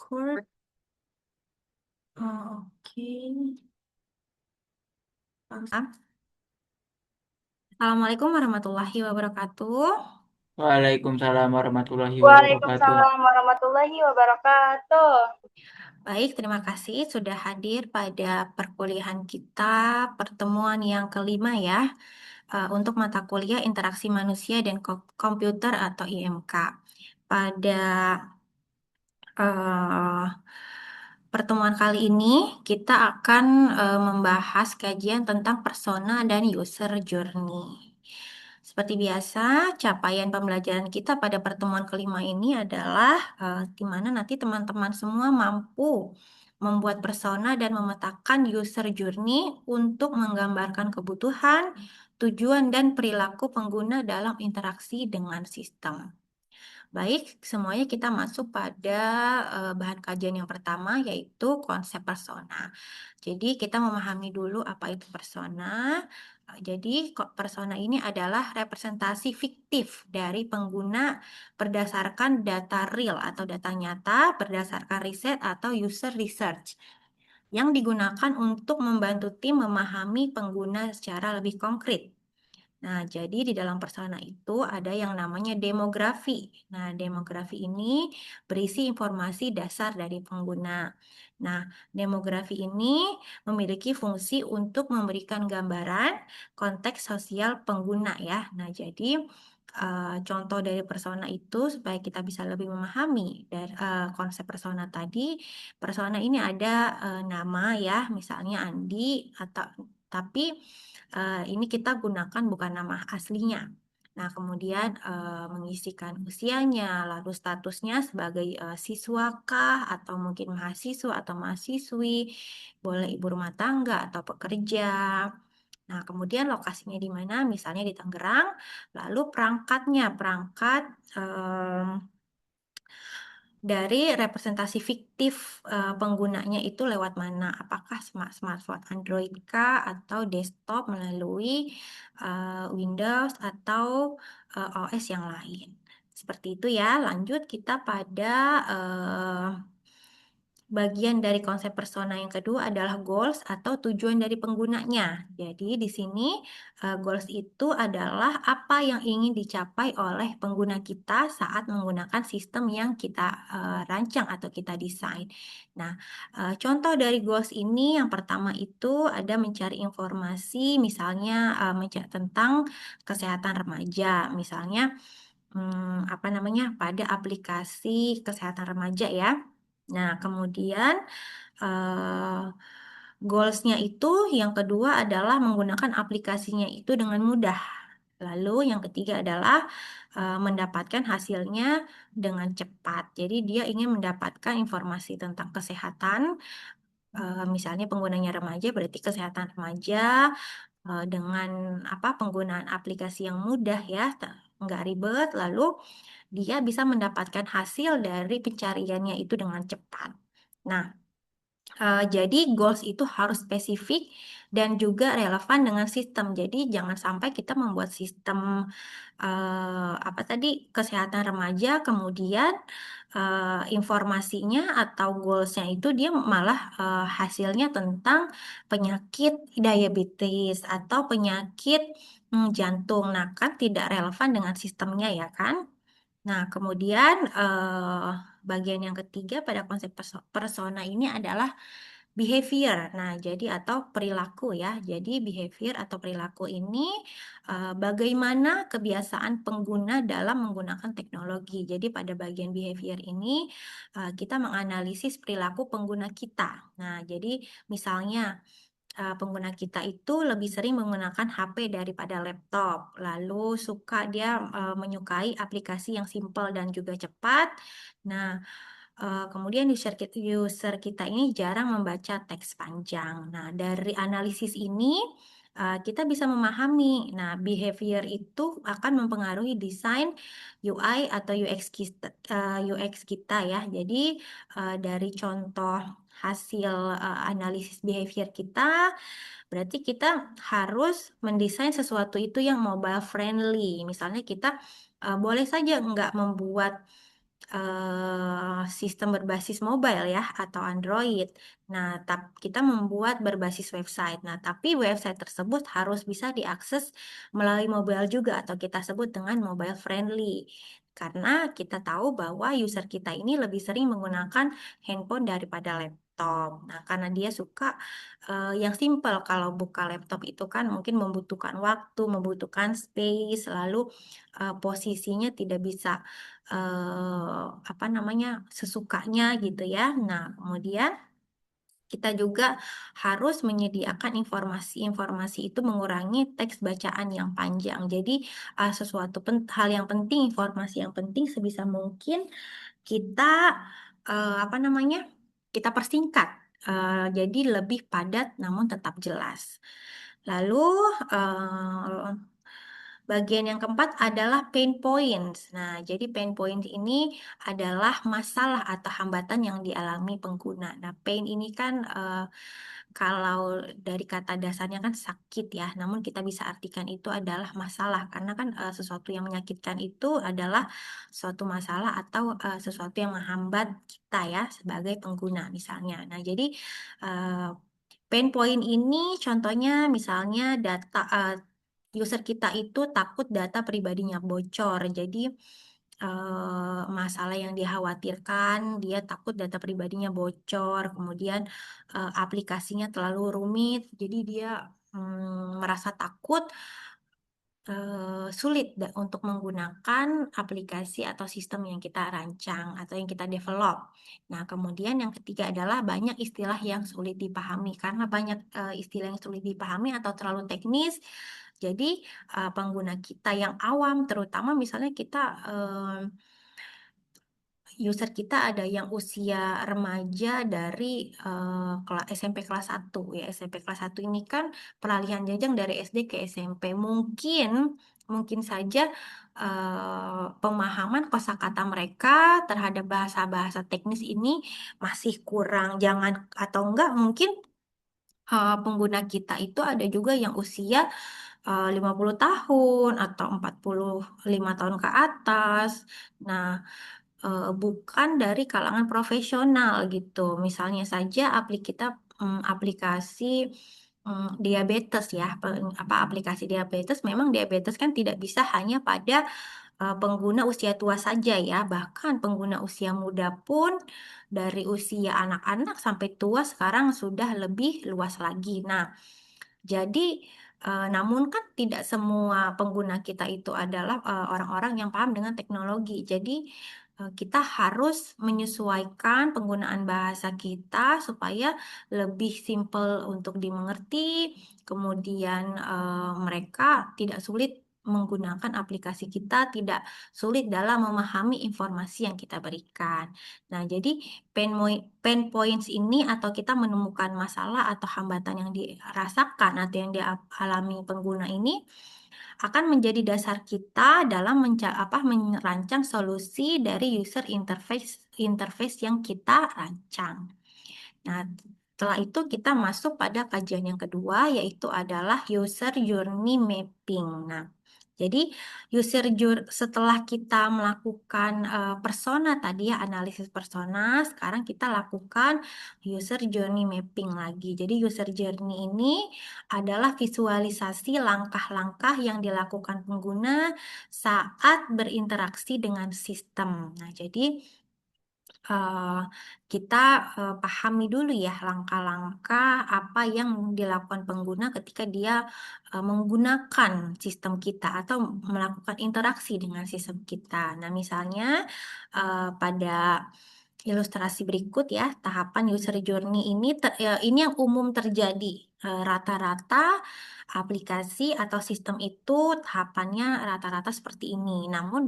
Record. Oke. Assalamualaikum warahmatullahi wabarakatuh. Waalaikumsalam warahmatullahi wabarakatuh. Waalaikumsalam warahmatullahi wabarakatuh. Baik, terima kasih sudah hadir pada perkuliahan kita, pertemuan yang kelima ya, untuk mata kuliah Interaksi Manusia dan Komputer atau IMK. Pada eh, pertemuan kali ini kita akan membahas kajian tentang persona dan user journey. Seperti biasa, capaian pembelajaran kita pada pertemuan kelima ini adalah di mana nanti teman-teman semua mampu membuat persona dan memetakan user journey untuk menggambarkan kebutuhan, tujuan, dan perilaku pengguna dalam interaksi dengan sistem. Baik, semuanya kita masuk pada bahan kajian yang pertama, yaitu konsep persona. Jadi kita memahami dulu apa itu persona. Jadi persona ini adalah representasi fiktif dari pengguna berdasarkan data real atau data nyata, berdasarkan riset atau user research yang digunakan untuk membantu tim memahami pengguna secara lebih konkret. Nah, jadi di dalam persona itu ada yang namanya demografi. Nah, demografi ini berisi informasi dasar dari pengguna. Nah, demografi ini memiliki fungsi untuk memberikan gambaran konteks sosial pengguna ya. Nah, jadi contoh dari persona itu supaya kita bisa lebih memahami dari konsep persona tadi. Persona ini ada nama ya, misalnya Andi atau tapi ini kita gunakan bukan nama aslinya. Nah, kemudian mengisikan usianya, lalu statusnya sebagai siswa kah, atau mungkin mahasiswa atau mahasiswi, boleh ibu rumah tangga atau pekerja. Nah, kemudian lokasinya di mana? Misalnya di Tangerang. Lalu perangkatnya, perangkat dari representasi fiktif penggunanya itu lewat mana? Apakah smartphone Android kah atau desktop melalui Windows atau OS yang lain? Seperti itu ya. Lanjut kita pada bagian dari konsep persona yang kedua adalah goals atau tujuan dari penggunanya. Jadi di sini goals itu adalah apa yang ingin dicapai oleh pengguna kita saat menggunakan sistem yang kita rancang atau kita desain. Nah, contoh dari goals ini yang pertama itu ada mencari informasi misalnya tentang kesehatan remaja. Misalnya apa namanya pada aplikasi kesehatan remaja ya. Nah, kemudian eh, goals-nya itu yang kedua adalah menggunakan aplikasinya itu dengan mudah. Lalu yang ketiga adalah mendapatkan hasilnya dengan cepat. Jadi dia ingin mendapatkan informasi tentang kesehatan, misalnya penggunanya remaja berarti kesehatan remaja dengan apa penggunaan aplikasi yang mudah ya, nggak ribet. Lalu dia bisa mendapatkan hasil dari pencariannya itu dengan cepat. Nah, jadi goals itu harus spesifik dan juga relevan dengan sistem. Jadi jangan sampai kita membuat sistem apa tadi kesehatan remaja, kemudian informasinya atau goalsnya itu dia malah hasilnya tentang penyakit diabetes atau penyakit jantung. Nah, kan tidak relevan dengan sistemnya ya kan? Nah, kemudian bagian yang ketiga pada konsep persona ini adalah behavior. Nah, jadi atau perilaku ya. Jadi behavior atau perilaku ini bagaimana kebiasaan pengguna dalam menggunakan teknologi. Jadi pada bagian behavior ini kita menganalisis perilaku pengguna kita. Nah, jadi misalnya pengguna kita itu lebih sering menggunakan HP daripada laptop. Lalu dia menyukai aplikasi yang simpel dan juga cepat. Nah, kemudian user kita ini jarang membaca teks panjang. Nah, dari analisis ini kita bisa memahami. Nah, behavior itu akan mempengaruhi desain UI atau UX kita ya. Jadi dari contoh hasil analisis behavior kita, berarti kita harus mendesain sesuatu itu yang mobile friendly. Misalnya kita boleh saja nggak membuat sistem berbasis mobile ya atau Android. Nah, kita membuat berbasis website. Nah, tapi website tersebut harus bisa diakses melalui mobile juga atau kita sebut dengan mobile friendly. Karena kita tahu bahwa user kita ini lebih sering menggunakan handphone daripada laptop. Nah, karena dia suka yang simple. Kalau buka laptop itu kan mungkin membutuhkan waktu, membutuhkan space, lalu posisinya tidak bisa apa namanya sesukanya gitu ya. Nah, kemudian kita juga harus menyediakan informasi-informasi itu mengurangi teks bacaan yang panjang. Jadi hal yang penting, informasi yang penting sebisa mungkin kita apa namanya kita persingkat. Jadi lebih padat namun tetap jelas. Lalu eh, bagian yang keempat adalah pain points. Nah, jadi pain point ini adalah masalah atau hambatan yang dialami pengguna. Nah, pain ini kan kalau dari kata dasarnya kan sakit ya, namun kita bisa artikan itu adalah masalah karena kan sesuatu yang menyakitkan itu adalah suatu masalah atau sesuatu yang menghambat kita ya sebagai pengguna misalnya. Nah, jadi eh, pain point ini contohnya misalnya user kita itu takut data pribadinya bocor. Jadi masalah yang dikhawatirkan, dia takut data pribadinya bocor, kemudian aplikasinya terlalu rumit, jadi dia merasa takut sulit untuk menggunakan aplikasi atau sistem yang kita rancang atau yang kita develop. Nah, kemudian yang ketiga adalah banyak istilah yang sulit dipahami. Karena banyak istilah yang sulit dipahami atau terlalu teknis, jadi pengguna kita yang awam, terutama misalnya kita user kita ada yang usia remaja dari SMP kelas satu ya. SMP kelas satu ini kan peralihan jenjang dari SD ke SMP. Mungkin saja pemahaman kosakata mereka terhadap bahasa-bahasa teknis ini masih kurang. Jangan atau enggak mungkin pengguna kita itu ada juga yang usia 50 tahun atau 45 tahun ke atas. Nah, bukan dari kalangan profesional gitu. Misalnya saja aplikasi diabetes ya, aplikasi diabetes memang diabetes kan tidak bisa hanya pada pengguna usia tua saja ya, bahkan pengguna usia muda pun dari usia anak-anak sampai tua sekarang sudah lebih luas lagi. Nah, jadi, namun kan tidak semua pengguna kita itu adalah orang-orang yang paham dengan teknologi. Jadi, kita harus menyesuaikan penggunaan bahasa kita supaya lebih simpel untuk dimengerti. Kemudian, mereka tidak sulit menggunakan aplikasi kita, tidak sulit dalam memahami informasi yang kita berikan. Nah, jadi pain points ini atau kita menemukan masalah atau hambatan yang dirasakan atau yang dialami pengguna ini akan menjadi dasar kita dalam merancang solusi dari user interface yang kita rancang. Nah, setelah itu kita masuk pada kajian yang kedua yaitu adalah user journey mapping. Nah, jadi setelah kita melakukan persona tadi ya analisis persona, sekarang kita lakukan user journey mapping lagi. Jadi user journey ini adalah visualisasi langkah-langkah yang dilakukan pengguna saat berinteraksi dengan sistem. Nah, jadi eh, kita pahami dulu ya langkah-langkah apa yang dilakukan pengguna ketika dia menggunakan sistem kita atau melakukan interaksi dengan sistem kita. Nah, misalnya pada ilustrasi berikut ya, tahapan user journey ini yang umum terjadi. Rata-rata aplikasi atau sistem itu tahapannya rata-rata seperti ini. Namun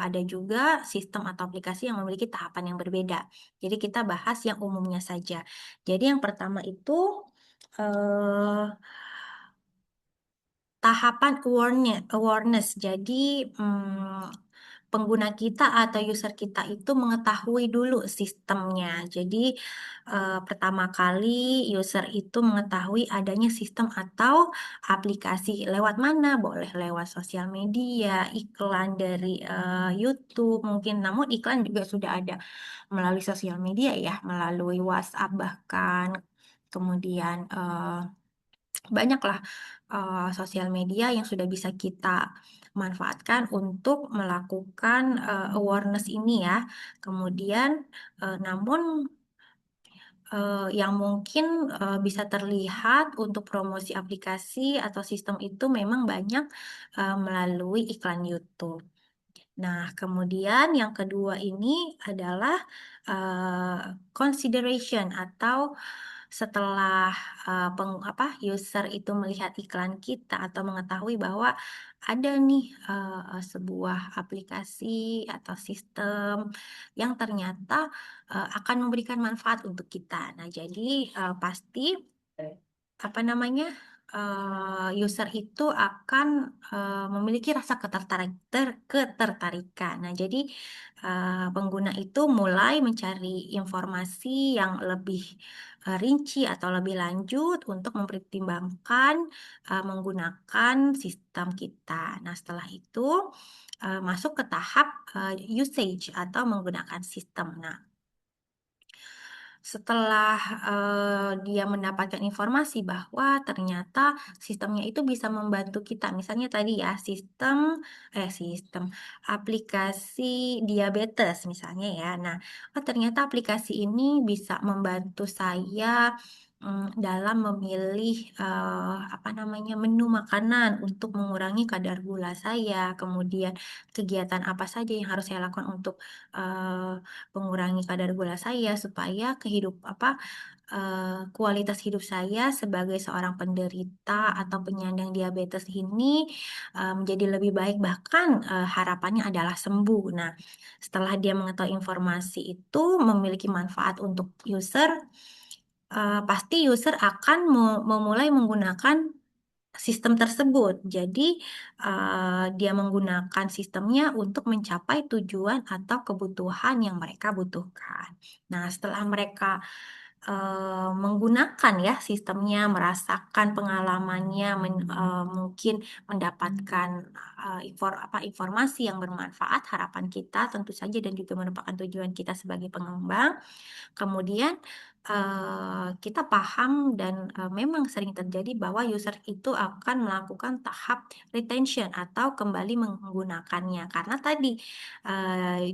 ada juga sistem atau aplikasi yang memiliki tahapan yang berbeda. Jadi kita bahas yang umumnya saja. Jadi yang pertama itu eh, tahapan awareness. Jadi pengguna kita atau user kita itu mengetahui dulu sistemnya. Jadi pertama kali user itu mengetahui adanya sistem atau aplikasi lewat mana? Boleh lewat sosial media, iklan dari YouTube mungkin. Namun iklan juga sudah ada melalui sosial media ya, melalui WhatsApp bahkan. Kemudian banyaklah sosial media yang sudah bisa kita manfaatkan untuk melakukan awareness ini ya. Kemudian namun yang mungkin bisa terlihat untuk promosi aplikasi atau sistem itu memang banyak melalui iklan YouTube. Nah, kemudian yang kedua ini adalah consideration atau setelah user itu melihat iklan kita atau mengetahui bahwa ada nih sebuah aplikasi atau sistem yang ternyata akan memberikan manfaat untuk kita. Nah, jadi pasti apa namanya user itu akan memiliki rasa ketertarikan. Nah, jadi pengguna itu mulai mencari informasi yang lebih rinci atau lebih lanjut untuk mempertimbangkan menggunakan sistem kita. Nah, setelah itu masuk ke tahap usage atau menggunakan sistem. Nah, setelah dia mendapatkan informasi bahwa ternyata sistemnya itu bisa membantu kita, misalnya tadi ya sistem aplikasi diabetes misalnya ya. Nah, ternyata aplikasi ini bisa membantu saya dalam memilih menu makanan untuk mengurangi kadar gula saya, kemudian kegiatan apa saja yang harus saya lakukan untuk mengurangi kadar gula saya supaya kualitas hidup saya sebagai seorang penderita atau penyandang diabetes ini menjadi lebih baik, bahkan harapannya adalah sembuh. Nah, setelah dia mengetahui informasi itu memiliki manfaat untuk user, pasti user akan memulai menggunakan sistem tersebut. Jadi, dia menggunakan sistemnya untuk mencapai tujuan atau kebutuhan yang mereka butuhkan. Nah, setelah mereka menggunakan ya sistemnya, merasakan pengalamannya, mungkin mendapatkan informasi yang bermanfaat, harapan kita tentu saja dan juga merupakan tujuan kita sebagai pengembang. Kemudian kita paham dan memang sering terjadi bahwa user itu akan melakukan tahap retention atau kembali menggunakannya karena tadi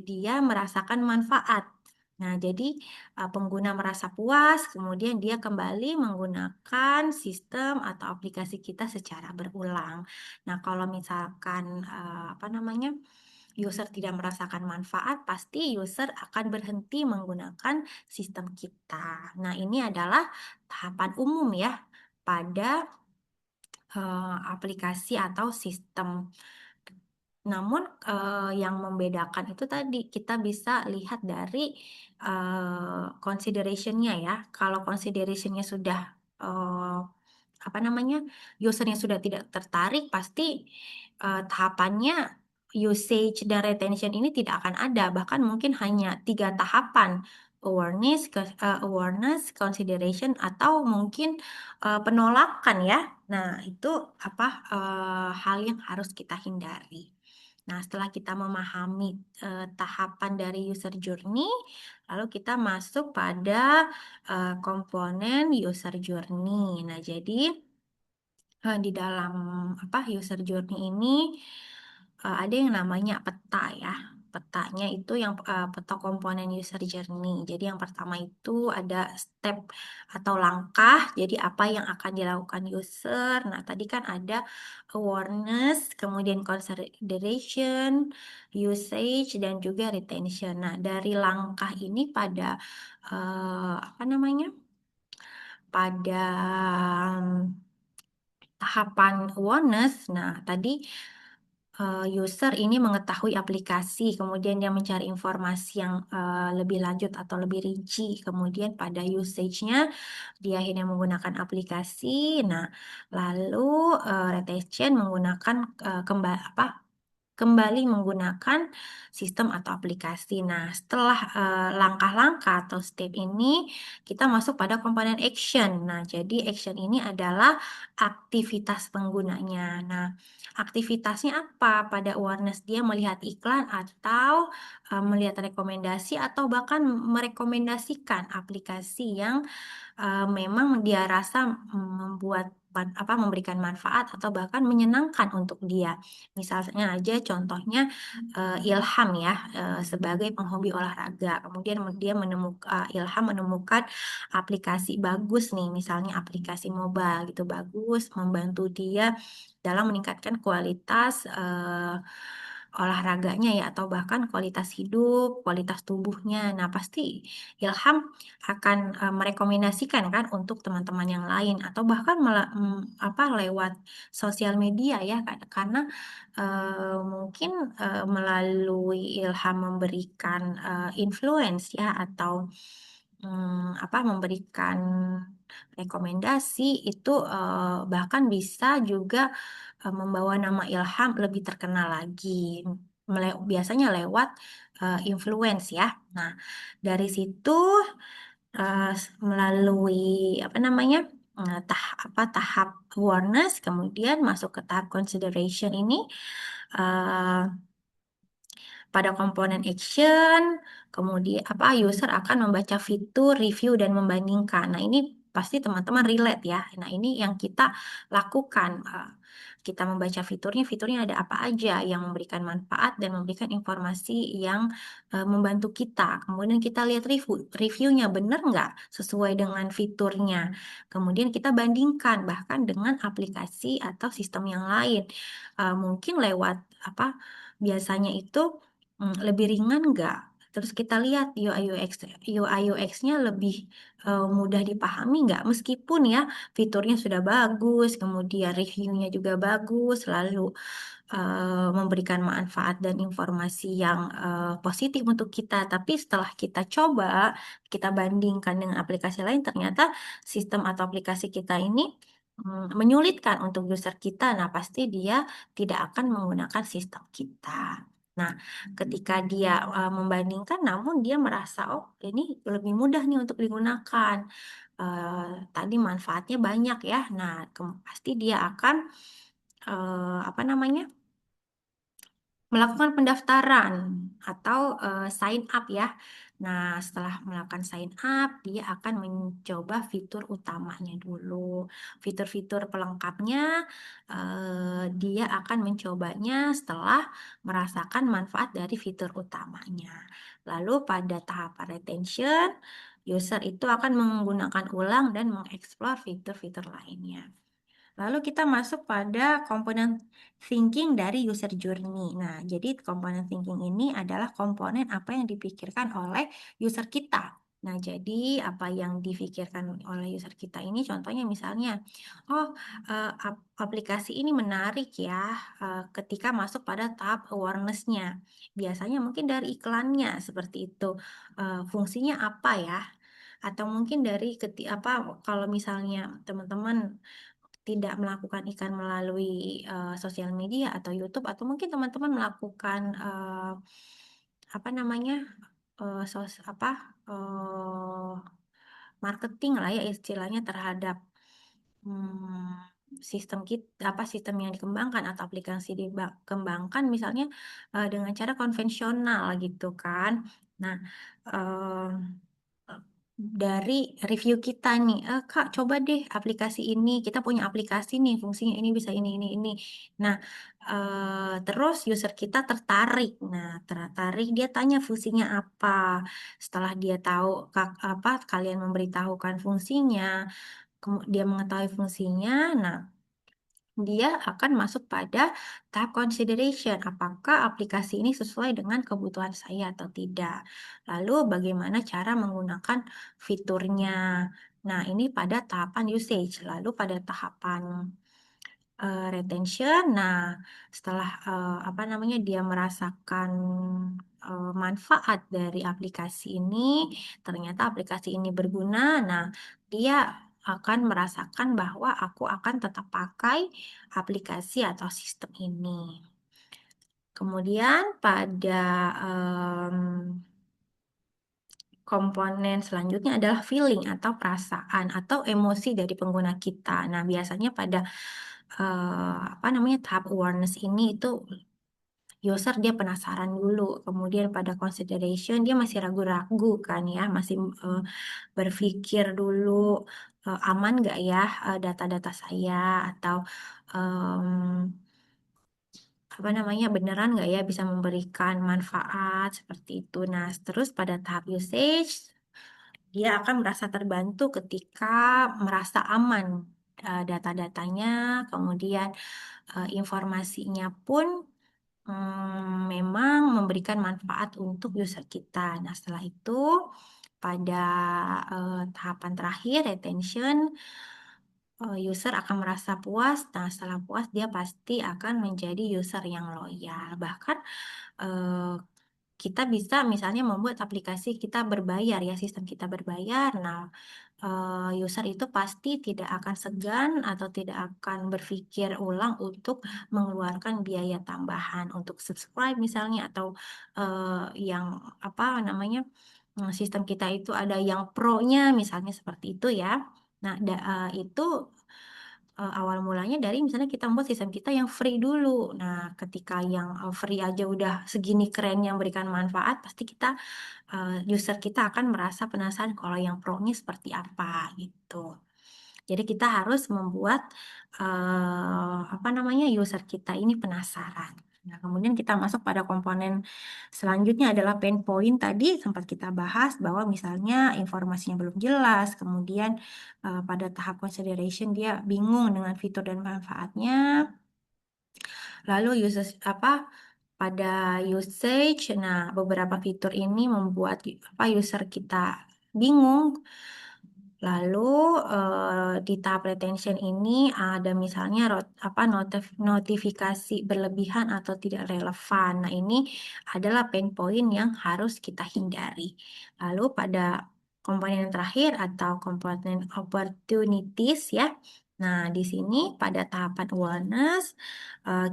dia merasakan manfaat. Nah, jadi pengguna merasa puas, kemudian dia kembali menggunakan sistem atau aplikasi kita secara berulang. Nah, kalau misalkan user tidak merasakan manfaat, pasti user akan berhenti menggunakan sistem kita. Nah, ini adalah tahapan umum ya pada aplikasi atau sistem. Namun yang membedakan itu tadi kita bisa lihat dari consideration-nya ya. Kalau consideration-nya sudah usernya sudah tidak tertarik, pasti tahapannya usage dan retention ini tidak akan ada. Bahkan mungkin hanya 3 tahapan: awareness, consideration, atau mungkin penolakan ya. Nah, itu hal yang harus kita hindari. Nah, setelah kita memahami tahapan dari user journey, lalu kita masuk pada komponen user journey. Nah, jadi di dalam user journey ini ada yang namanya peta ya. Petanya itu yang peta komponen user journey. Jadi yang pertama itu ada step atau langkah. Jadi apa yang akan dilakukan user. Nah, tadi kan ada awareness, kemudian consideration, usage, dan juga retention. Nah, dari langkah ini pada pada tahapan awareness. Nah, tadi user ini mengetahui aplikasi, kemudian dia mencari informasi yang lebih lanjut atau lebih rinci. Kemudian pada usage-nya dia akhirnya menggunakan aplikasi. Nah, lalu retention menggunakan kembali menggunakan sistem atau aplikasi. Nah, setelah langkah-langkah atau step ini, kita masuk pada komponen action. Nah, jadi action ini adalah aktivitas penggunanya. Nah, aktivitasnya apa? Pada awareness dia melihat iklan atau melihat rekomendasi atau bahkan merekomendasikan aplikasi yang memang dia rasa memberikan manfaat atau bahkan menyenangkan untuk dia. Misalnya aja contohnya Ilham ya, sebagai penghobi olahraga. Kemudian dia menemukan Ilham menemukan aplikasi bagus nih, misalnya aplikasi mobile gitu bagus membantu dia dalam meningkatkan kualitas olahraganya ya atau bahkan kualitas hidup, kualitas tubuhnya. Nah, pasti Ilham akan merekomendasikan kan untuk teman-teman yang lain atau bahkan lewat sosial media ya karena mungkin melalui Ilham memberikan influence ya atau memberikan rekomendasi itu bahkan bisa juga membawa nama Ilham lebih terkenal lagi. Biasanya lewat influence ya. Nah, dari situ melalui tahap awareness, kemudian masuk ke tahap consideration ini. eh, Pada komponen action, kemudian user akan membaca fitur, review dan membandingkan. Nah, ini pasti teman-teman relate ya. Nah, ini yang kita lakukan. Kita membaca fiturnya ada apa aja yang memberikan manfaat dan memberikan informasi yang membantu kita. Kemudian kita lihat reviewnya benar nggak sesuai dengan fiturnya. Kemudian kita bandingkan bahkan dengan aplikasi atau sistem yang lain. Mungkin lewat biasanya itu lebih ringan nggak? Terus kita lihat UI UX-nya lebih mudah dipahami nggak? Meskipun ya fiturnya sudah bagus, kemudian reviewnya juga bagus, lalu memberikan manfaat dan informasi yang positif untuk kita. Tapi setelah kita coba, kita bandingkan dengan aplikasi lain, ternyata sistem atau aplikasi kita ini menyulitkan untuk user kita. Nah, pasti dia tidak akan menggunakan sistem kita. Nah, ketika dia membandingkan, namun dia merasa, oh ini lebih mudah nih untuk digunakan. Tadi manfaatnya banyak ya. Nah, pasti dia akan melakukan pendaftaran atau sign up ya. Nah, setelah melakukan sign up, dia akan mencoba fitur utamanya dulu. Fitur-fitur pelengkapnya, dia akan mencobanya setelah merasakan manfaat dari fitur utamanya. Lalu pada tahapan retention, user itu akan menggunakan ulang dan mengeksplor fitur-fitur lainnya. Lalu kita masuk pada komponen thinking dari user journey. Nah, jadi komponen thinking ini adalah komponen apa yang dipikirkan oleh user kita. Nah, jadi apa yang dipikirkan oleh user kita ini contohnya misalnya, oh aplikasi ini menarik ya ketika masuk pada tahap awareness-nya. Biasanya mungkin dari iklannya seperti itu. Fungsinya apa ya? Atau mungkin dari kalau misalnya teman-teman tidak melakukan iklan melalui sosial media atau YouTube atau mungkin teman-teman melakukan apa namanya eh, sos apa eh, marketing lah ya istilahnya terhadap sistem sistem yang dikembangkan atau aplikasi dikembangkan misalnya dengan cara konvensional gitu kan. Nah, eh, dari review kita nih, Kak, coba deh aplikasi ini. Kita punya aplikasi nih, fungsinya ini bisa ini. Nah, terus user kita tertarik. Nah, tertarik dia tanya fungsinya apa. Setelah dia tahu kalian memberitahukan fungsinya, dia mengetahui fungsinya. Nah, dia akan masuk pada tahap consideration. Apakah aplikasi ini sesuai dengan kebutuhan saya atau tidak? Lalu bagaimana cara menggunakan fiturnya? Nah, ini pada tahapan usage. Lalu pada tahapan retention. Nah, setelah dia merasakan manfaat dari aplikasi ini, ternyata aplikasi ini berguna. Nah, dia akan merasakan bahwa aku akan tetap pakai aplikasi atau sistem ini. Kemudian pada komponen selanjutnya adalah feeling atau perasaan atau emosi dari pengguna kita. Nah, biasanya pada apa namanya tahap awareness ini itu user dia penasaran dulu, kemudian pada consideration dia masih ragu-ragu kan ya, masih berpikir dulu aman nggak ya data-data saya atau em, apa namanya beneran nggak ya bisa memberikan manfaat seperti itu. Nah, terus pada tahap usage dia akan merasa terbantu ketika merasa aman data-datanya, kemudian informasinya pun memang memberikan manfaat untuk user kita. Nah, setelah itu pada tahapan terakhir retention user akan merasa puas. Nah, setelah puas dia pasti akan menjadi user yang loyal. Bahkan eh, kita bisa misalnya membuat aplikasi kita berbayar ya, sistem kita berbayar. Nah, user itu pasti tidak akan segan atau tidak akan berpikir ulang untuk mengeluarkan biaya tambahan untuk subscribe misalnya atau yang apa namanya sistem kita itu ada yang pro-nya misalnya seperti itu ya. Nah, itu awal mulanya dari misalnya kita membuat sistem kita yang free dulu. Nah, ketika yang free aja udah segini keren yang memberikan manfaat, pasti kita user kita akan merasa penasaran kalau yang pro-nya seperti apa gitu. Jadi kita harus membuat apa namanya user kita ini penasaran. Nah, kemudian kita masuk pada komponen selanjutnya adalah pain point tadi sempat kita bahas bahwa misalnya informasinya belum jelas, kemudian pada tahap consideration dia bingung dengan fitur dan manfaatnya. Lalu users apa pada usage, nah beberapa fitur ini membuat apa user kita bingung. Lalu di tahap retention ini ada misalnya apa notifikasi berlebihan atau tidak relevan. Nah, ini adalah pain point yang harus kita hindari. Lalu pada komponen yang terakhir atau komponen opportunities ya. Nah, di sini pada tahapan awareness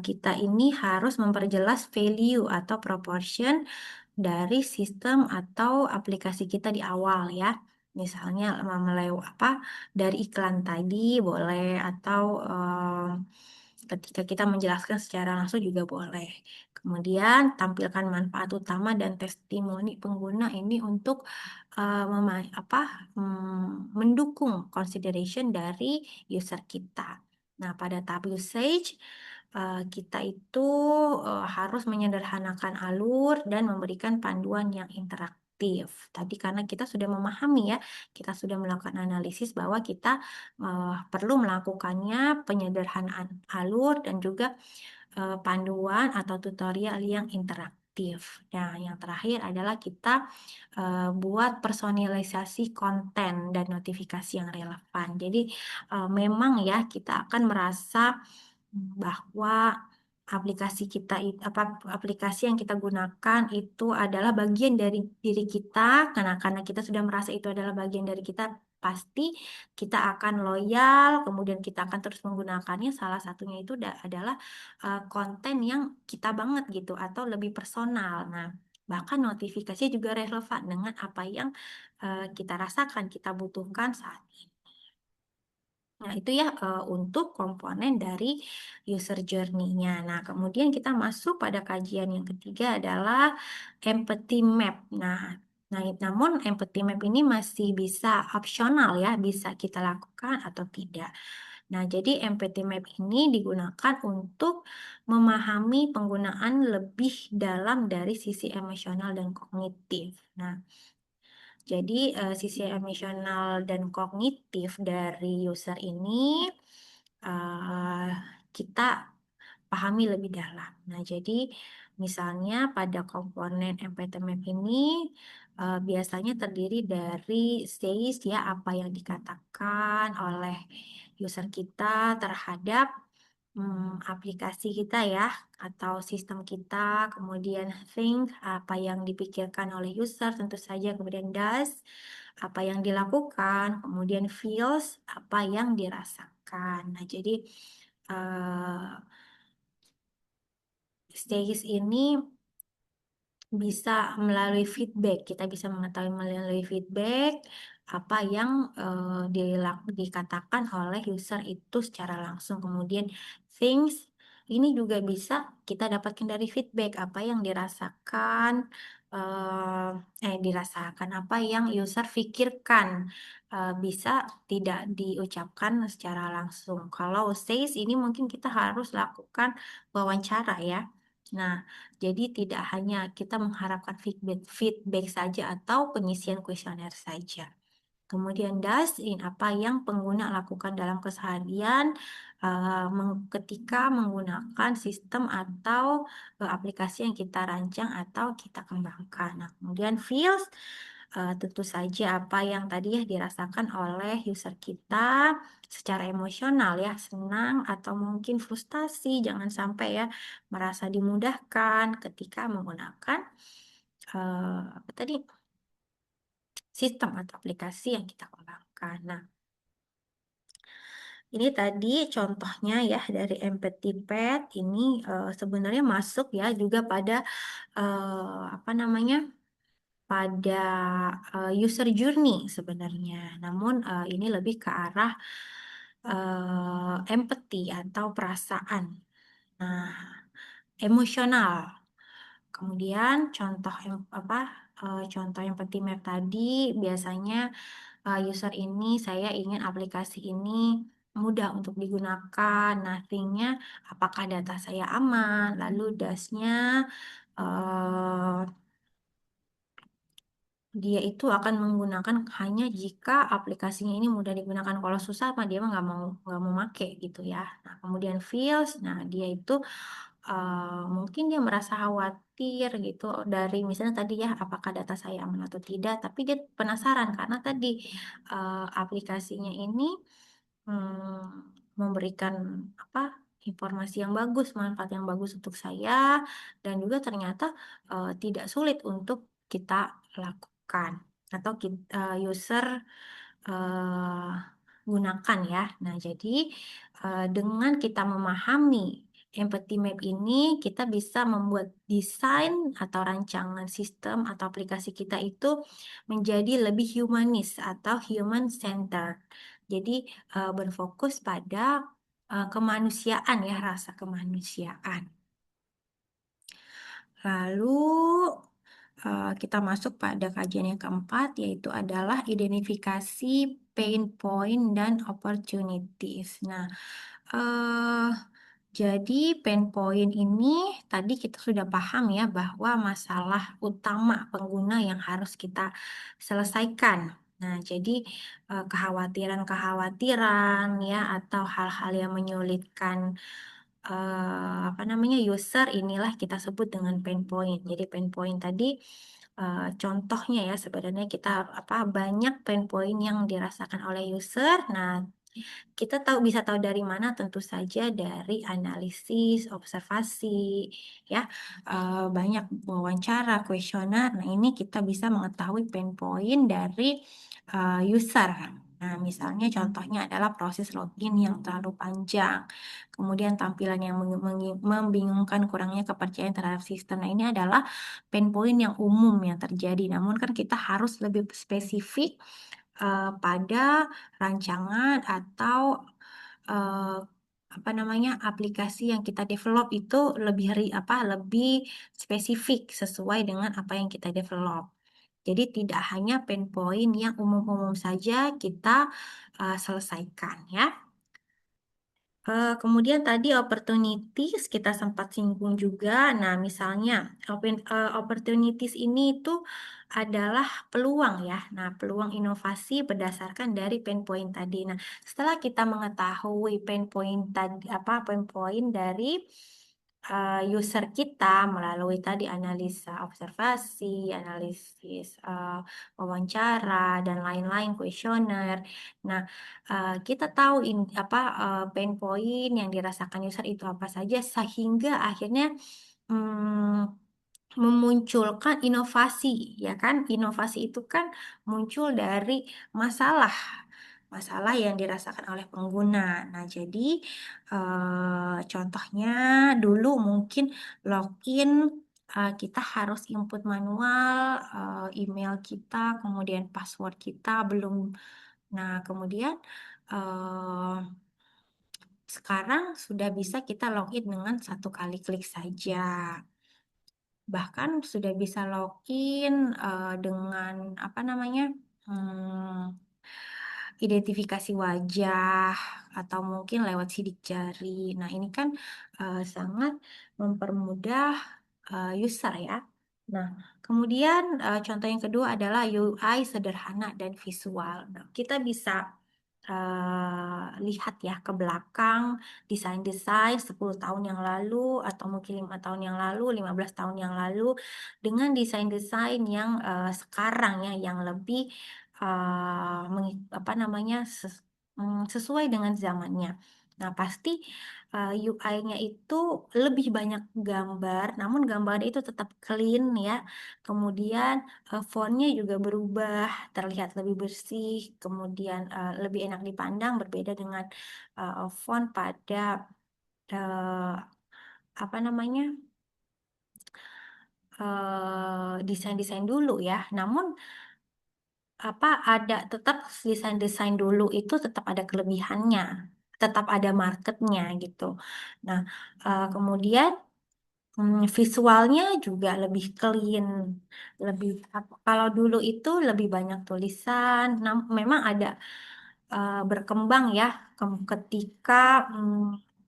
kita ini harus memperjelas value atau proportion dari sistem atau aplikasi kita di awal ya. Misalnya apa dari iklan tadi boleh atau ketika kita menjelaskan secara langsung juga boleh. Kemudian tampilkan manfaat utama dan testimoni pengguna ini untuk mendukung consideration dari user kita. Nah, pada tahap usage kita itu harus menyederhanakan alur dan memberikan panduan yang interaktif. Tadi karena kita sudah memahami ya, kita sudah melakukan analisis bahwa kita perlu melakukannya penyederhanaan alur dan juga panduan atau tutorial yang interaktif. Nah, yang terakhir adalah kita buat personalisasi konten dan notifikasi yang relevan. Jadi memang ya kita akan merasa bahwa aplikasi yang kita gunakan itu adalah bagian dari diri kita karena kita sudah merasa itu adalah bagian dari kita pasti kita akan loyal kemudian kita akan terus menggunakannya salah satunya itu adalah konten yang kita banget gitu atau lebih personal. Nah, bahkan notifikasi juga relevan dengan apa yang kita rasakan kita butuhkan saat ini. Nah, itu ya untuk komponen dari user journey-nya. Nah, kemudian kita masuk pada kajian yang ketiga adalah empathy map. Namun empathy map ini masih bisa opsional ya, bisa kita lakukan atau tidak. Nah, jadi empathy map ini digunakan untuk memahami penggunaan lebih dalam dari sisi emosional dan kognitif. Nah, jadi sisi emosional dan kognitif dari user ini eh, kita pahami lebih dalam. Nah, jadi misalnya pada komponen empathy map ini biasanya terdiri dari stage ya apa yang dikatakan oleh user kita terhadap aplikasi kita ya atau sistem kita, kemudian think apa yang dipikirkan oleh user tentu saja, kemudian does apa yang dilakukan, kemudian feels apa yang dirasakan. Nah, jadi stage ini bisa melalui feedback. Kita bisa mengetahui melalui feedback apa yang dikatakan oleh user itu secara langsung. Kemudian things ini juga bisa kita dapatkan dari feedback apa yang dirasakan apa yang user pikirkan. Bisa tidak diucapkan secara langsung. Kalau says ini mungkin kita harus lakukan wawancara ya. Nah, jadi tidak hanya kita mengharapkan feedback saja atau pengisian kuesioner saja. Kemudian does in apa yang pengguna lakukan dalam keseharian ketika menggunakan sistem atau aplikasi yang kita rancang atau kita kembangkan. Nah, kemudian feels tentu saja apa yang tadi ya dirasakan oleh user kita secara emosional ya, senang atau mungkin frustasi, jangan sampai ya merasa dimudahkan ketika menggunakan apa tadi sistem atau aplikasi yang kita kembangkan. Nah, ini tadi contohnya ya dari Empathy Pad ini sebenarnya masuk ya juga pada apa namanya pada user journey sebenarnya. Namun ini lebih ke arah empathy atau perasaan. Nah, emosional. Kemudian contoh empathy map tadi biasanya user ini saya ingin aplikasi ini mudah untuk digunakan. Nothing-nya apakah data saya aman, lalu dasnya dia itu akan menggunakan hanya jika aplikasinya ini mudah digunakan. Kalau susah mah dia mah nggak mau make gitu ya. Nah, kemudian feels, nah dia itu mungkin dia merasa khawatir gitu dari misalnya tadi ya apakah data saya aman atau tidak, tapi dia penasaran karena tadi aplikasinya ini memberikan apa informasi yang bagus, manfaat yang bagus untuk saya dan juga ternyata tidak sulit untuk kita lakukan atau user eh, gunakan ya. Nah, jadi dengan kita memahami Empathy Map ini, kita bisa membuat desain atau rancangan sistem atau aplikasi kita itu menjadi lebih humanis atau human centered. Jadi berfokus pada kemanusiaan ya, rasa kemanusiaan. Lalu kita masuk pada kajian yang keempat, yaitu adalah identifikasi pain point dan opportunities. Nah, eh, jadi pain point ini tadi kita sudah paham ya bahwa masalah utama pengguna yang harus kita selesaikan. Nah, jadi kekhawatiran-kekhawatiran ya atau hal-hal yang menyulitkan apa namanya user inilah kita sebut dengan pain point. Jadi pain point tadi contohnya ya sebenarnya kita banyak pain point yang dirasakan oleh user. Nah, kita bisa tahu dari mana tentu saja dari analisis, observasi ya banyak wawancara, kuesioner. Nah, ini kita bisa mengetahui pain point dari user. Nah, misalnya contohnya adalah proses login yang terlalu panjang, kemudian tampilan yang membingungkan, kurangnya kepercayaan terhadap sistem. Nah, ini adalah pain point yang umum yang terjadi. Namun kan kita harus lebih spesifik pada rancangan atau eh, apa namanya aplikasi yang kita develop itu lebih spesifik sesuai dengan apa yang kita develop. Jadi tidak hanya pain point yang umum-umum saja kita selesaikan ya. Kemudian tadi opportunities kita sempat singgung juga. Nah, misalnya opportunities ini itu adalah peluang ya. Nah, peluang inovasi berdasarkan dari pain point tadi. Nah, setelah kita mengetahui pain point dari user kita melalui tadi analisa observasi, analisis wawancara dan lain-lain kuesioner. Nah, kita tahu pain point yang dirasakan user itu apa saja sehingga akhirnya memunculkan inovasi ya kan inovasi itu kan muncul dari masalah masalah yang dirasakan oleh pengguna. Nah, jadi contohnya dulu mungkin login kita harus input manual email kita, kemudian password kita belum. Nah, kemudian eh, sekarang sudah bisa kita login dengan satu kali klik saja. Bahkan sudah bisa login dengan apa namanya? hmm, Identifikasi wajah atau mungkin lewat sidik jari. Nah, ini kan sangat mempermudah user ya. Nah, kemudian contoh yang kedua adalah UI sederhana dan visual. Nah, kita bisa lihat ya ke belakang desain-desain 10 tahun yang lalu atau mungkin 5 tahun yang lalu, 15 tahun yang lalu dengan desain-desain yang sekarang ya yang lebih apa namanya sesuai dengan zamannya. Nah, pasti UI-nya itu lebih banyak gambar, namun gambarnya itu tetap clean ya. Kemudian fontnya juga berubah, terlihat lebih bersih, kemudian lebih enak dipandang, berbeda dengan font pada eh, apa namanya desain-desain dulu ya. Namun apa ada tetap desain-desain dulu itu tetap ada kelebihannya, tetap ada marketnya gitu. Nah, kemudian visualnya juga lebih clean, lebih kalau dulu itu lebih banyak tulisan. Memang ada berkembang ya ketika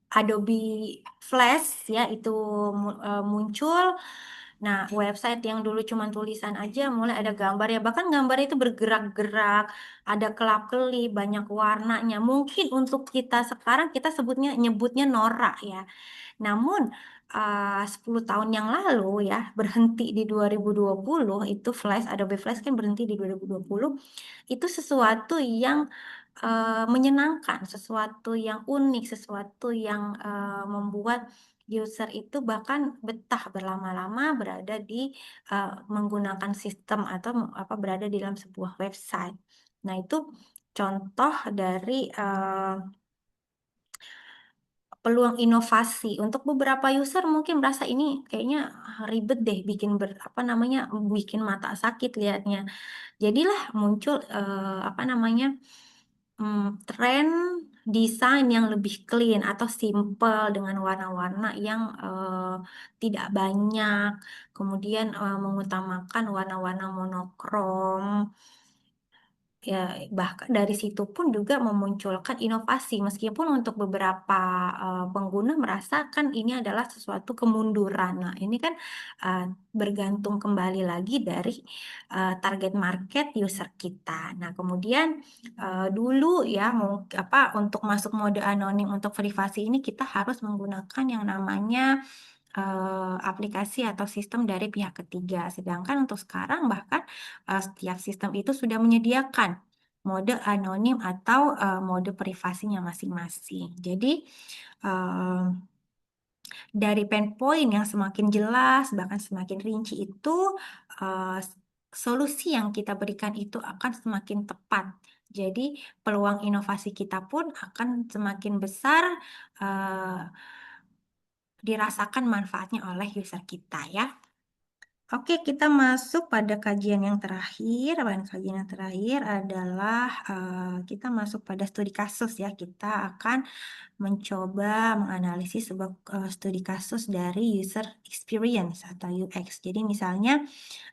Adobe Flash ya itu muncul. Nah, website yang dulu cuma tulisan aja mulai ada gambar ya, bahkan gambar itu bergerak-gerak, ada kelap-kelip, banyak warnanya. Mungkin untuk kita sekarang kita nyebutnya norak ya. Namun 10 tahun yang lalu ya, berhenti di 2020 itu Flash, Adobe Flash kan berhenti di 2020, itu sesuatu yang menyenangkan, sesuatu yang unik, sesuatu yang membuat user itu bahkan betah berlama-lama berada di menggunakan sistem atau apa berada di dalam sebuah website. Nah, itu contoh dari peluang inovasi. Untuk beberapa user mungkin merasa ini kayaknya ribet deh apa namanya bikin mata sakit liatnya. Jadilah muncul apa namanya tren desain yang lebih clean atau simple dengan warna-warna yang tidak banyak, kemudian mengutamakan warna-warna monokrom. Ya, bahkan dari situ pun juga memunculkan inovasi, meskipun untuk beberapa pengguna merasakan ini adalah sesuatu kemunduran. Nah, ini kan uh, bergantung kembali lagi dari target market user kita. Nah, kemudian dulu ya, apa untuk masuk mode anonim untuk privasi ini kita harus menggunakan yang namanya aplikasi atau sistem dari pihak ketiga. Sedangkan untuk sekarang bahkan setiap sistem itu sudah menyediakan mode anonim atau mode privasinya masing-masing. Jadi eh, dari pain point yang semakin jelas bahkan semakin rinci itu eh, solusi yang kita berikan itu akan semakin tepat. Jadi peluang inovasi kita pun akan semakin besar eh, dirasakan manfaatnya oleh user kita ya. Oke, kita masuk pada kajian yang terakhir. Kajian yang terakhir adalah kita masuk pada studi kasus ya. Kita akan mencoba menganalisis sebuah studi kasus dari user experience atau UX. Jadi misalnya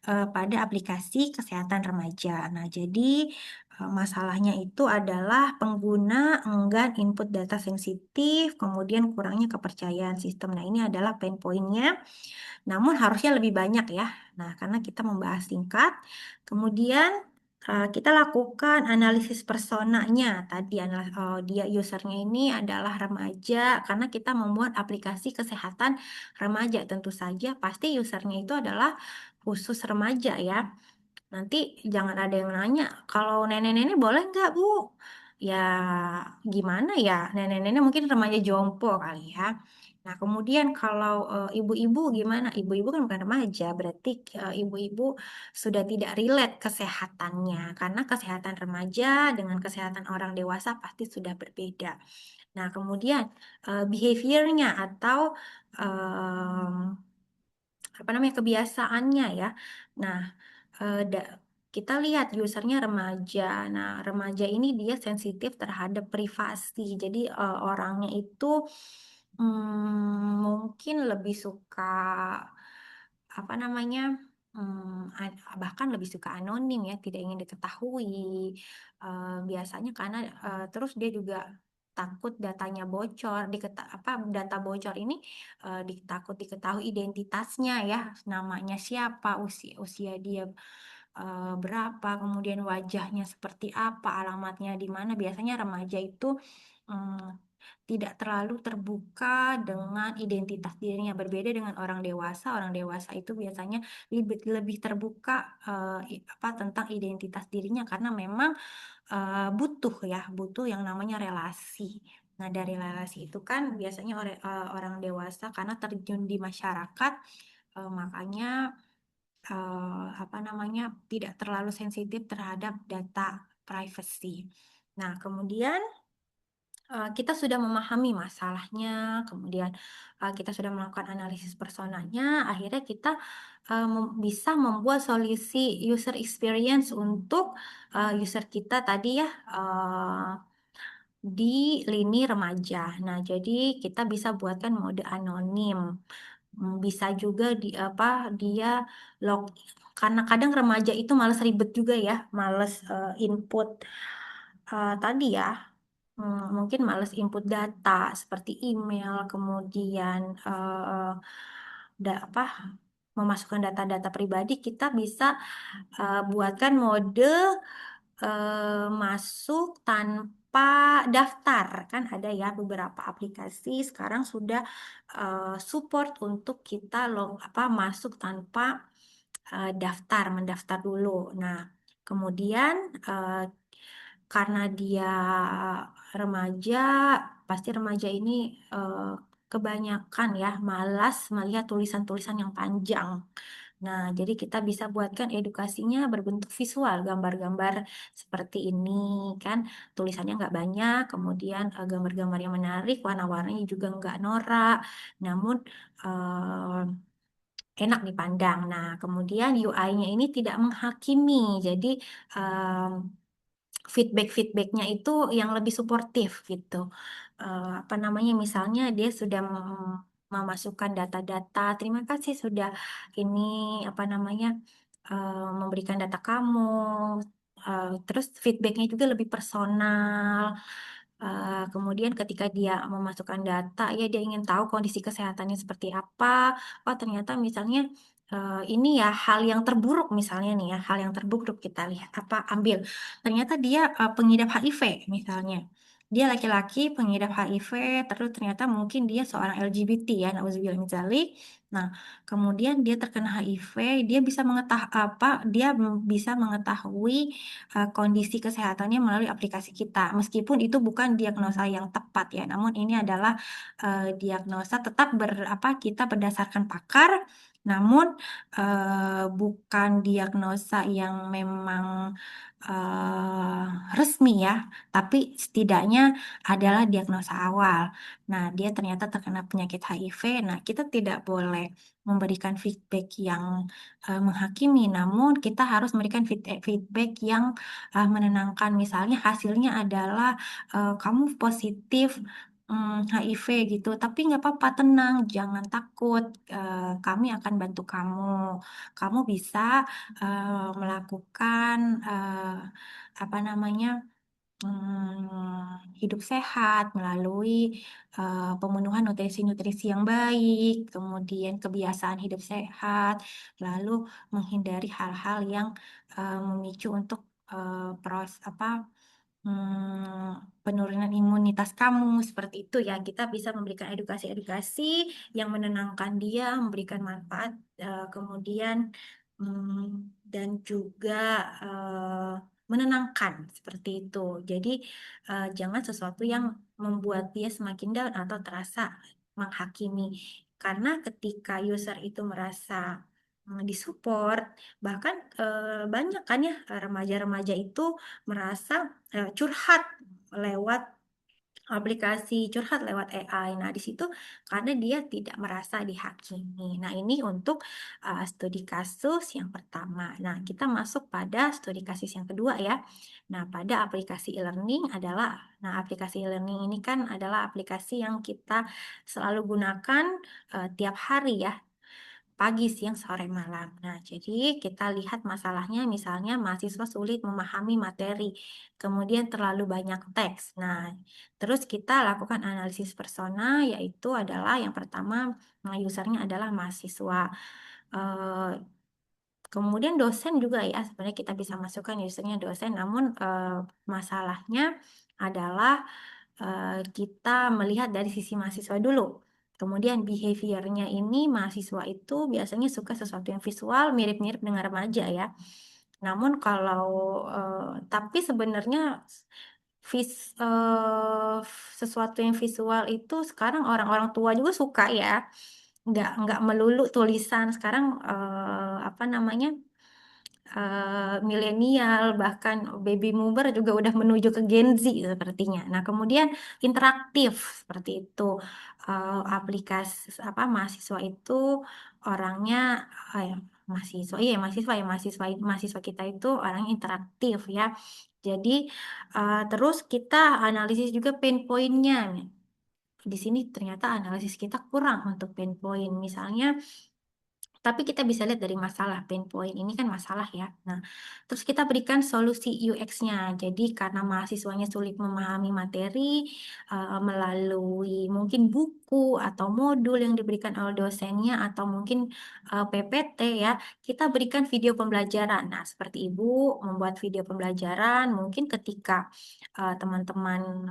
pada aplikasi kesehatan remaja. Nah, jadi masalahnya itu adalah pengguna enggan input data sensitif, kemudian kurangnya kepercayaan sistem. Nah, ini adalah pain point-nya. Namun harusnya lebih banyak ya. Nah, karena kita membahas singkat, kemudian kita lakukan analisis personanya. Tadi dia usernya ini adalah remaja karena kita membuat aplikasi kesehatan remaja. Tentu saja pasti usernya itu adalah khusus remaja ya. Nanti jangan ada yang nanya, kalau nenek-nenek boleh nggak, Bu? Ya, gimana ya? Nenek-nenek mungkin remaja jompo kali ya. Nah, kemudian kalau ibu-ibu gimana? Ibu-ibu kan bukan remaja, berarti ibu-ibu sudah tidak relate kesehatannya, karena kesehatan remaja dengan kesehatan orang dewasa pasti sudah berbeda. Nah, kemudian behaviornya atau apa namanya kebiasaannya ya. Nah, kita lihat usernya remaja. Nah, remaja ini dia sensitif terhadap privasi. Jadi orangnya itu mungkin lebih suka apa namanya bahkan lebih suka anonim ya, tidak ingin diketahui. Biasanya karena terus dia juga takut datanya bocor, data bocor ini takut diketahui identitasnya ya, namanya siapa, usia usia dia berapa, kemudian wajahnya seperti apa, alamatnya di mana. Biasanya remaja itu mm, tidak terlalu terbuka dengan identitas dirinya, berbeda dengan orang dewasa. Orang dewasa itu biasanya lebih lebih terbuka apa tentang identitas dirinya karena memang butuh ya, butuh yang namanya relasi. Nah, dari relasi itu kan biasanya orang dewasa karena terjun di masyarakat, makanya apa namanya tidak terlalu sensitif terhadap data privacy. Nah, kemudian kita sudah memahami masalahnya, kemudian kita sudah melakukan analisis personanya, akhirnya kita bisa membuat solusi user experience untuk user kita tadi ya, di lini remaja. Nah, jadi kita bisa buatkan mode anonim. Bisa juga di apa dia log karena kadang remaja itu males ribet juga ya, males input tadi ya. Mungkin males input data seperti email, kemudian apa memasukkan data-data pribadi. Kita bisa buatkan mode masuk tanpa daftar. Kan ada ya beberapa aplikasi sekarang sudah support untuk kita masuk tanpa mendaftar dulu. Nah, kemudian karena dia remaja, pasti remaja ini kebanyakan ya malas melihat tulisan-tulisan yang panjang. Nah, jadi kita bisa buatkan edukasinya berbentuk visual, gambar-gambar seperti ini kan, tulisannya nggak banyak, kemudian gambar-gambar yang menarik, warna-warnanya juga nggak norak, namun enak dipandang. Nah, kemudian UI-nya ini tidak menghakimi, jadi feedbacknya itu yang lebih suportif gitu. Apa namanya? Misalnya dia sudah memasukkan data-data. Terima kasih sudah ini apa namanya memberikan data kamu. Terus feedbacknya juga lebih personal. Kemudian ketika dia memasukkan data, ya dia ingin tahu kondisi kesehatannya seperti apa. Oh ternyata misalnya ini ya hal yang terburuk misalnya nih ya, hal yang terburuk kita lihat apa ambil. Ternyata dia pengidap HIV misalnya. Dia laki-laki pengidap HIV, terus ternyata mungkin dia seorang LGBT ya, nauzubillah min dzalik. Nah, kemudian dia terkena HIV, dia bisa mengetahui kondisi kesehatannya melalui aplikasi kita. Meskipun itu bukan diagnosa yang tepat ya, namun ini adalah diagnosa tetap kita berdasarkan pakar, namun bukan diagnosa yang memang eh, resmi ya, tapi setidaknya adalah diagnosa awal. Nah, dia ternyata terkena penyakit HIV. Nah, kita tidak boleh memberikan feedback yang menghakimi, namun kita harus memberikan feedback yang menenangkan. Misalnya hasilnya adalah kamu positif HIV gitu, tapi nggak apa-apa, tenang, jangan takut, kami akan bantu kamu. Kamu bisa melakukan apa namanya hidup sehat melalui pemenuhan nutrisi-nutrisi yang baik, kemudian kebiasaan hidup sehat, lalu menghindari hal-hal yang memicu untuk penurunan imunitas kamu seperti itu ya. Kita bisa memberikan edukasi-edukasi yang menenangkan dia, memberikan manfaat, kemudian dan juga menenangkan seperti itu. Jadi jangan sesuatu yang membuat dia semakin down atau terasa menghakimi. Karena ketika user itu merasa disupport, bahkan banyak kan ya remaja-remaja itu merasa curhat lewat aplikasi curhat lewat AI. Nah, di situ karena dia tidak merasa dihakimi. Nah, ini untuk studi kasus yang pertama. Nah, kita masuk pada studi kasus yang kedua ya. Nah, pada aplikasi e-learning aplikasi e-learning ini kan adalah aplikasi yang kita selalu gunakan tiap hari ya, pagi, siang, sore, malam. Nah, jadi kita lihat masalahnya misalnya mahasiswa sulit memahami materi, kemudian terlalu banyak teks. Nah, terus kita lakukan analisis persona, yaitu adalah yang pertama, usernya adalah mahasiswa. Eh, Kemudian dosen juga ya, sebenarnya kita bisa masukkan usernya dosen, namun masalahnya adalah kita melihat dari sisi mahasiswa dulu. Kemudian behaviornya ini mahasiswa itu biasanya suka sesuatu yang visual mirip-mirip dengan remaja ya. Namun kalau tapi sebenarnya vis, eh, sesuatu yang visual itu sekarang orang-orang tua juga suka ya. Nggak melulu tulisan sekarang apa namanya milenial bahkan baby boomer juga udah menuju ke Gen Z sepertinya. Nah, kemudian interaktif seperti itu. Aplikasi apa mahasiswa itu orangnya ya, mahasiswa kita itu orangnya interaktif ya. Jadi terus kita analisis juga pain point-nya. Di sini ternyata analisis kita kurang untuk pain point. Misalnya tapi kita bisa lihat dari masalah pain point ini kan masalah ya. Nah, terus kita berikan solusi UX-nya. Jadi karena mahasiswanya sulit memahami materi melalui mungkin buku atau modul yang diberikan oleh dosennya atau mungkin PPT ya, kita berikan video pembelajaran. Nah, seperti Ibu membuat video pembelajaran, mungkin ketika teman-teman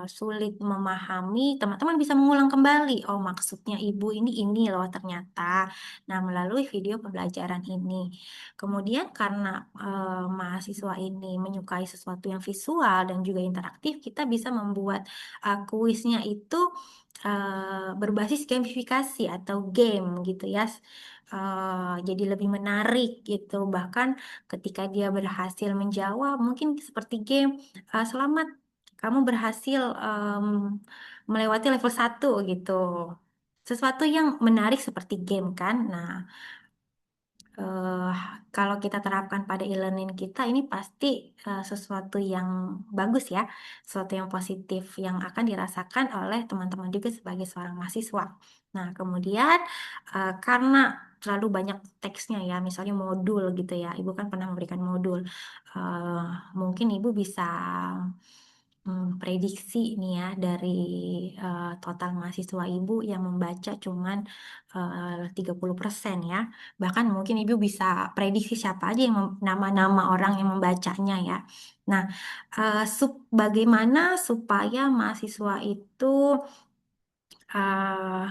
sulit memahami, teman-teman bisa mengulang kembali. Oh, maksudnya Ibu ini loh ternyata. Nah, melalui video pembelajaran ini. Kemudian karena mahasiswa ini menyukai sesuatu yang visual dan juga interaktif, kita bisa membuat kuisnya itu berbasis gamifikasi atau game gitu ya. Jadi lebih menarik gitu. Bahkan ketika dia berhasil menjawab, mungkin seperti game, selamat kamu berhasil melewati level 1 gitu. Sesuatu yang menarik seperti game kan. Nah, eh, kalau kita terapkan pada e-learning kita ini pasti sesuatu yang bagus ya, sesuatu yang positif yang akan dirasakan oleh teman-teman juga sebagai seorang mahasiswa. Nah, kemudian karena terlalu banyak teksnya ya, misalnya modul gitu ya, Ibu kan pernah memberikan modul. Eh, Mungkin Ibu bisa prediksi nih ya dari total mahasiswa Ibu yang membaca cuman 30% ya. Bahkan mungkin Ibu bisa prediksi siapa aja yang nama-nama orang yang membacanya ya. Nah, bagaimana supaya mahasiswa itu eh,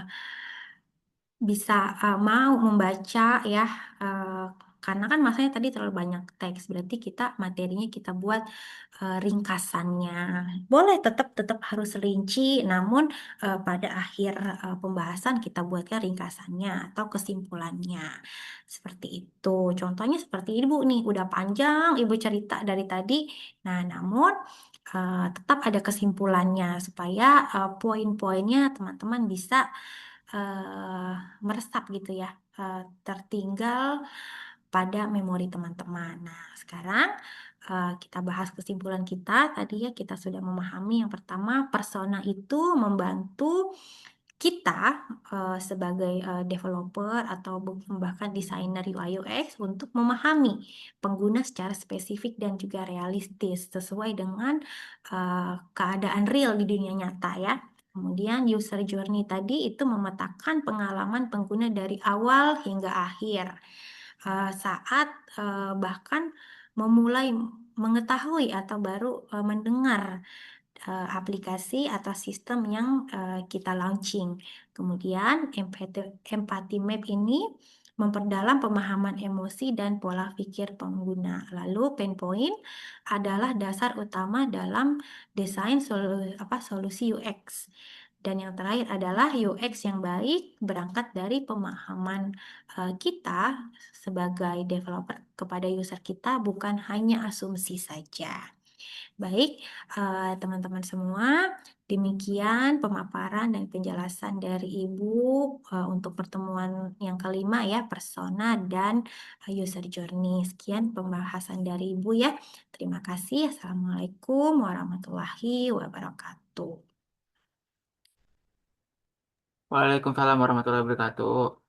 bisa mau membaca ya eh, karena kan masanya tadi terlalu banyak teks berarti kita materinya kita buat ringkasannya boleh tetap tetap harus rinci namun pada akhir pembahasan kita buatkan ringkasannya atau kesimpulannya seperti itu contohnya seperti ibu nih udah panjang ibu cerita dari tadi nah namun tetap ada kesimpulannya supaya poin-poinnya teman-teman bisa eh, meresap gitu ya, tertinggal pada memori teman-teman. Nah, sekarang kita bahas kesimpulan kita. Tadi ya kita sudah memahami yang pertama, persona itu membantu kita sebagai developer atau bahkan desainer UI UX untuk memahami pengguna secara spesifik dan juga realistis sesuai dengan keadaan real di dunia nyata ya. Kemudian user journey tadi itu memetakan pengalaman pengguna dari awal hingga akhir saat bahkan memulai mengetahui atau baru mendengar aplikasi atau sistem yang kita launching. Kemudian empathy map ini memperdalam pemahaman emosi dan pola pikir pengguna. Lalu pain point adalah dasar utama dalam desain solusi UX. Dan yang terakhir adalah UX yang baik berangkat dari pemahaman kita sebagai developer kepada user kita, bukan hanya asumsi saja. Baik, teman-teman semua, demikian pemaparan dan penjelasan dari Ibu untuk pertemuan yang kelima ya, persona dan user journey. Sekian pembahasan dari Ibu ya. Terima kasih. Assalamualaikum warahmatullahi wabarakatuh. Waalaikumsalam warahmatullahi wabarakatuh.